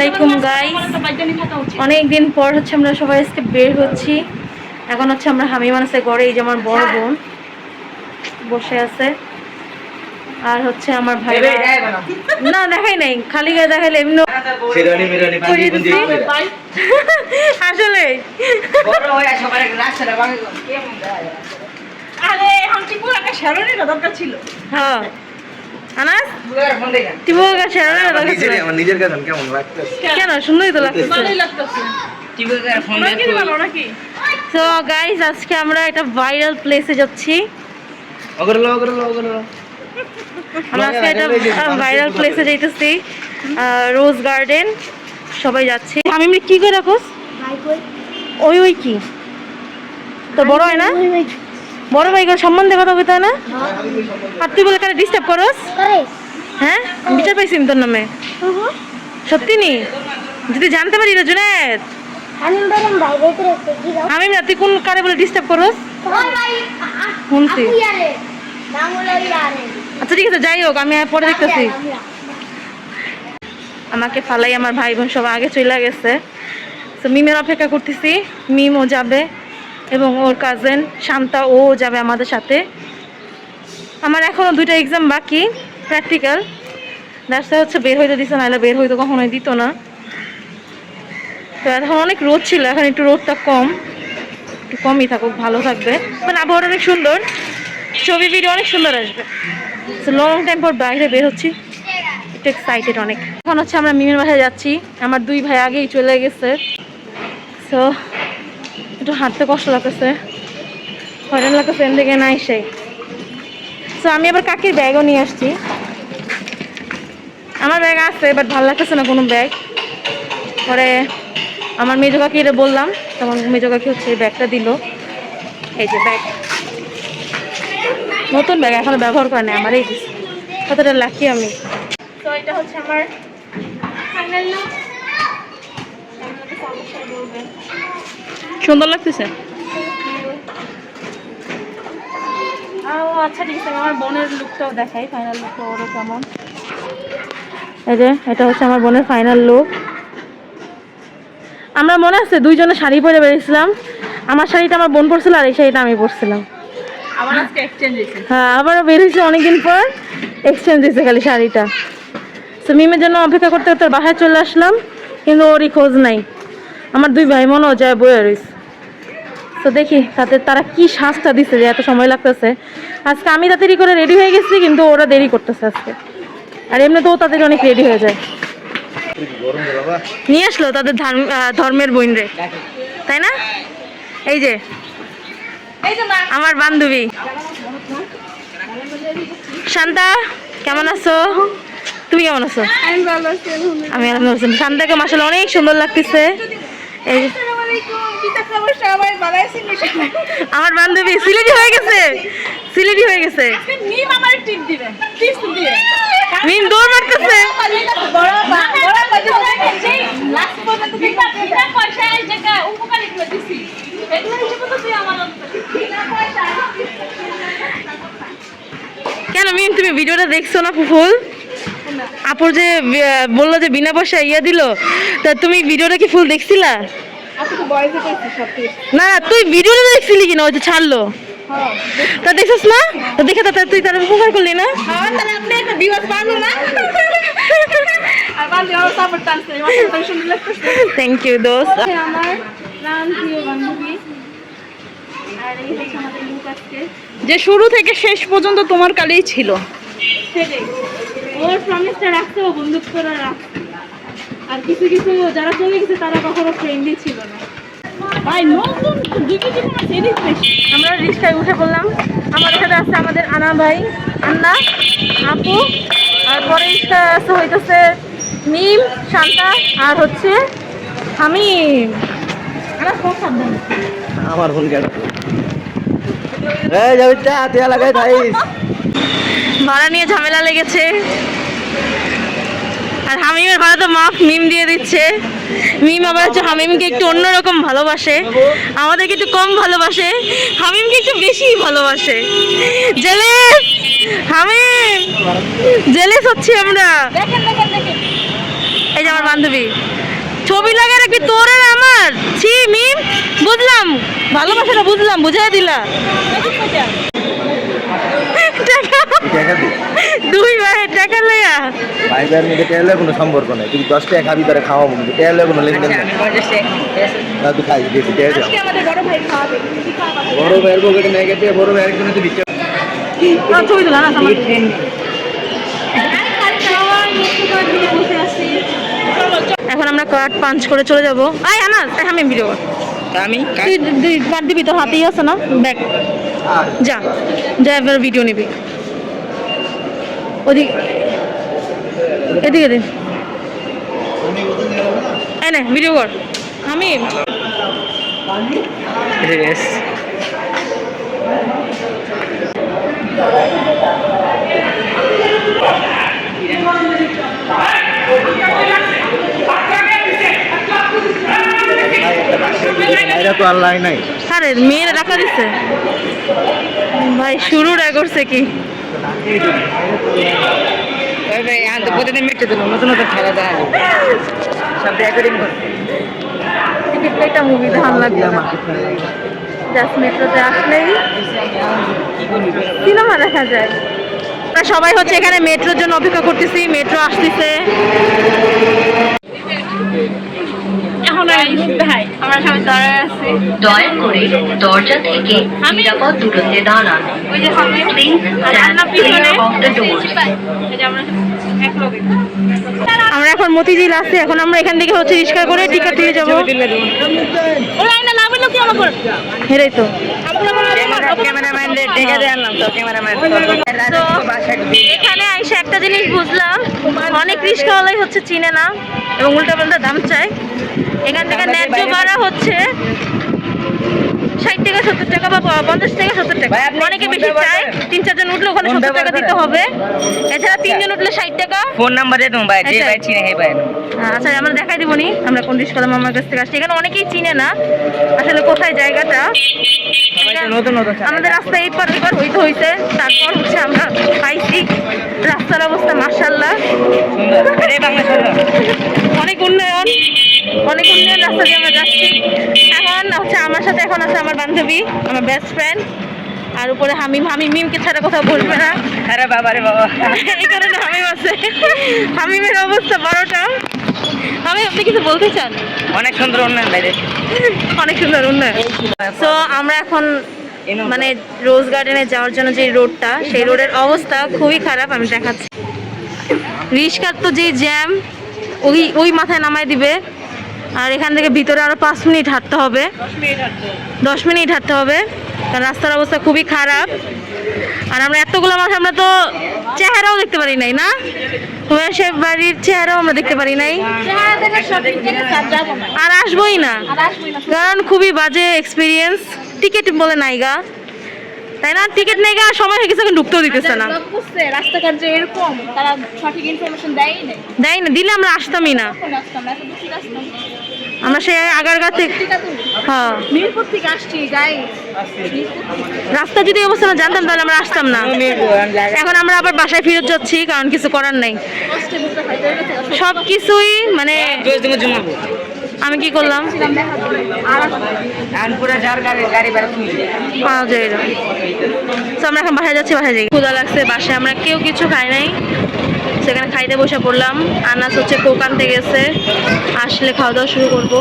আলাইকুম গাইস, অনেকদিন পর হচ্ছে আমরা সবাই আজকে বের হচ্ছি। এখন হচ্ছে আমরা হামিমান আছে ঘরে, এই যে আমার বড় বোন বসে আছে, আর হচ্ছে আমার ভাই না দেখাই নাই, খালি গায়ে দেখাইলে এমনি আসলে হ্যাঁ আনাস কেন সুন্দরই তো লাগতেছে। তো গাইস আজকে আমরা একটা ভাইরাল প্লেসে যাচ্ছি। আমরা আজকে একটা ভাইরাল প্লেসে যাইতেছি, রোজ গার্ডেন। সবাই যাচ্ছি। আমি কি করে রাখোস? ওই ওই কি তো বড় হয় না, বড় ভাই সম্বন্ধে কথা বলতে হয় না? আর তুই বলে কারে ডিস্টার্ব করস? হ্যাঁ বিচার পাইছি তোর নামে। সত্যি নি? যদি জানতে পারি রে জুনেদ, আমি না তুই কোন কারে বলে ডিস্টার্ব করস শুনছি। আচ্ছা ঠিক আছে, যাই হোক আমি পরে দেখতেছি। আমাকে ফালাই আমার ভাই বোন সব আগে চলে গেছে, তো মিমের অপেক্ষা করতেছি। মিমও যাবে এবং ওর কাজিন শান্তা ও যাবে আমাদের সাথে। আমার এখনো 2টা এক্সাম বাকি, প্র্যাকটিক্যাল। দ্যাটস হচ্ছে বের হইতে দিচ্ছে, নাহলে বের হইতে কখনোই দিত না। তো এখন অনেক রোদ ছিল, এখন একটু রোদটা কম, একটু কমই থাকুক, ভালো থাকবে। মানে আবহাওয়াটা অনেক সুন্দর, ছবি ভিডিও অনেক সুন্দর আসবে। তো লং টাইম পর বাইরে বের হচ্ছি, একটু এক্সাইটেড অনেক। এখন হচ্ছে আমরা মিমের বাসায় যাচ্ছি, আমার 2 ভাই আগেই চলে গেছে। সো একটু হাঁটতে কষ্ট লাগতেছে, হয়রান লাগতেছে এন থেকে নাই সেই। সো আমি আবার কাকির ব্যাগও নিয়ে আসছি। আমার ব্যাগ আছে বাট ভালো লাগতেছে না কোনো ব্যাগ। পরে আমার মেজো কাকিরে বললাম, তখন মেজো কাকি হচ্ছে এই ব্যাগটা দিল। এই যে ব্যাগ, নতুন ব্যাগ, এখনো ব্যবহার করে না, আমার এই কতটা লাকি আমি। তো এটা হচ্ছে আমার ফাইনাল লুক। সুন্দর লাগতেছে। আচ্ছা ঠিক আছে, আমার বোনের লুকটাও দেখাই, ফাইনাল লুকটা ওর কেমন। এই যে এটা হচ্ছে আমার বোনের ফাইনাল লুক। আমরা মনে আছে 2 জনে শাড়ি পরে বেরিয়েছিলাম, আমার শাড়িটা আমার বোন পরছিল আর এই শাড়িটা আমি পরছিলাম। হ্যাঁ আবারও বের হয়েছে অনেকদিন পর, এক্সচেঞ্জ হয়েছে খালি শাড়িটা। তো মিমের জন্য অপেক্ষা করতে করতে বাসায় চলে আসলাম, কিন্তু ওরই খোঁজ নাই। আমার 2 ভাই মনেও যায় বয়ে রয়েছে। তো দেখি তারা কি সাজটা দিচ্ছে যে এত সময় লাগতেছে। আজকে আমি তাড়াতাড়ি করে রেডি হয়ে গেছি, কিন্তু ওরা দেরি করতেছে আজকে। আর এমনি তো তাদের অনেক রেডি হয়ে যায়। নিয়ে আসলো তাদের ধর্মের বোন রে, তাই না? এই যে আমার বান্ধবী শান্তা, কেমন আছো? তুমি কেমন আছো? আমি আলহামদুলিল্লাহ। শান্তাকে মাশাআল্লাহ অনেক সুন্দর লাগতেছে। এই আমার বান্ধবী সিলেটি হয়ে গেছে, সিলেটি হয়ে গেছে। মিম দৌড় মারতেছে। কেন মিম তুমি ভিডিওটা দেখছো না? ফুফুল আপুর যে বললো যে বিনা পয়সা ইয়া দিল, তা তুমি ভিডিওটা কি ফুল দেখছিলা? না না তুই ভিডিওটা দেখছিলি কিনা, ওই যে ছাড়লো তা দেখছিস না? তো দেখে তো তুই তার উপকার করলি না? থ্যাংক ইউ দোস্ত। আমার প্রিয় বান্ধবী, যে শুরু থেকে শেষ পর্যন্ত তোমার কালেই ছিল, ওর প্রমিসটা রাখতে ও বন্ধুত্বটা রাখতে। আর কিছু কিছু যারা চলে গেছে তারা কখনো ফ্রেন্ডই ছিল না। আমরা রিক্সায় উঠে পড়লাম। আমাদের সাথে আছে আমাদের আনা ভাই, আন্না, আপু, আর পরে রিক্সা আছে হইতেছে মিম, শান্তা, আর হচ্ছে আমি। আমার ফোন কেটে ভাড়া নিয়ে ঝামেলা লেগেছে, আর হামিমের ভাড়া তো মাফ মিম দিয়ে দিচ্ছে। মিম আবার হচ্ছে হামিমকে একটু অন্যরকম ভালোবাসে, আমাদেরকে একটু কম ভালোবাসে, হামিমকে একটু বেশি ভালোবাসে। জেলেস হামিম, জেলেস হচ্ছি আমরা। এই যে আমার বান্ধবী ছবি লাগা রাখবি তোর আর আমার। ছি মিম, বুঝলাম ভালোবাসাটা, বুঝলাম, বুঝাই দিলা। দুই ভাই টাকা লইয়া ভাই ভাইয়ের মধ্যে টেলে কোনো সম্পর্ক নেই, তুই 10 টাকা খাবি তারা খাওয়াবো, কিন্তু টেলে কোনো লেনদেন নেই। তুই খাই বেশি টেলে আজকে আমাদের বড় ভাই খাওয়াবে। বড় ভাইয়ের পকেটে নিয়ে গেছে, বড় ভাইয়ের জন্য তুই দিচ্ছ ছবি তোলা না আমার এখন আমরা কার্ড পাঞ্চ করে চলে যাবো। আয় আনাস, আমি ভিডিও কর। আমি তুই কার্ড দিবি, তোর হাতেই আছে না ব্যাগ, যা যা এবার ভিডিও নিবি। ওদিকে এদিকে দিন, এই নে ভিডিও কর। আমি এরা তো আল্লাহ নাই। আরে মেয়েরা টাকা দিচ্ছে ভাই, শুরুটা করছে কি? প্রতিদিন মিটতে দিল, নতুন নতুন খেলা দেখা যাবে সব রেকর্ডিং করে। একটা মুভি ভালো লাগবে না, জাস্ট মেট্রোতে আসলেই সিনেমা দেখা যায়। আমরা সবাই হচ্ছে এখানে মেট্রোর জন্য অপেক্ষা করতেছি, মেট্রো আসতেছে। এখন আমরা সবাই দাঁড়ায় আছি। দয়া করে দরজা থেকে নিরাপদ দূরত্বে দাঁড়ান। ওই যে সামনে Please stand clear of the doors. আমরা এখন মতিঝিল আছি, এখন আমরা এখান থেকে হচ্ছে রিক্সা করে টিকা দিয়ে যাবো। হেরাই তো তো এখানে এসে একটা জিনিস বুঝলাম, অনেক রিক্সাওয়ালাই হচ্ছে চিনে না এবং উল্টাপাল্টা দাম চায়। এখান থেকে ন্যায্য ভাড়া হচ্ছে 60 টাকা 70 টাকা বা 50 টাকা 70 টাকা, অনেকে বেশি চায়। 3-4 জন উঠলে ওখানে 70 টাকা দিতে হবে, এছাড়া 3 জন উঠলে 60 টাকা। ফোন নাম্বার দিয়ে তোমার ভাই, যে ভাই চিনে হে ভাই। আচ্ছা আমরা দেখাই দিব নি আমরা কোন রিক্সাওয়ালা মামার কাছ থেকে আসছি। এখানে অনেকেই চিনে না আসলে কোথায় জায়গাটা। নতুন নতুন আমাদের রাস্তা এই পার ওই পার হইতে হইতে তারপর হচ্ছে আমরা পাইছি। রাস্তার অবস্থা মাশাআল্লাহ অনেক উন্নয়ন, অনেক উন্নয়ন রাস্তা দিয়ে আমরা যাচ্ছি। এখন হচ্ছে আমার সাথে এখন আছে আমার বান্ধবী, আমার বেস্ট ফ্রেন্ড, আর উপরে হামিম। হামিম মিমকে ছাড়া কোথাও বসবে না। আরে বাবা রে বাবা, এই কারণে হামিম আছে। হামিমের অবস্থা বড়টা। আমি আপনি কিছু বলতে চান? অনেক সুন্দর উন্নয়ন বাইরে, অনেক সুন্দর উন্নয়ন। তো আমরা এখন মানে রোজ গার্ডেনে যাওয়ার জন্য যে রোডটা, সেই রোডের অবস্থা খুবই খারাপ। আমি দেখাচ্ছি, রিক্সার তো যে জ্যাম, ওই মাথায় নামাই দিবে। আর এখান থেকে ভিতরে আরো 5 মিনিট হাঁটতে হবে, 10 মিনিট হাঁটতে হবে, কারণ রাস্তার অবস্থা খুবই খারাপ। আর আমরা এতগুলো মানুষ, আমরা তো চেহারাও দেখতে পারি নাই না, হুমায়ুন বাড়ির চেহারাও আমরা দেখতে পারি নাই, আর আসবোই না, কারণ খুবই বাজে এক্সপিরিয়েন্স। টিকিট বলে নাইগা, তাই না? টিকিট নেই গা, সময় হয়ে গেছে, এখন ঢুকতেও দিতেছে না। রাস্তাঘাট যে এরকম, তারা সঠিক ইনফরমেশন দেয়ই না। দেয় না, দিলে আমরা আসতামই না। আমরা সেই আগারগা থেকে, হ্যাঁ মিরপুর থেকে আসছি গাইস। রাস্তা যদি অবস্থা আমরা জানতাম তাহলে আমরা আসতাম না। এখন আমরা আবার বাসায় ফেরত যাচ্ছি, কারণ কিছু করার নাই। সব কিছুই মানে আমি কি করলাম পাওয়া যায় না। তো আমরা এখন বাসায় যাচ্ছি, বাসায় যাই। ক্ষুধা লাগছে, বাসায় আমরা কেউ কিছু খাই নাই, সেখানে খাইতে বসে পড়লাম। আনাস হচ্ছে কোক আনতে গেছে, আসলে খাওয়া দাওয়া শুরু করবো।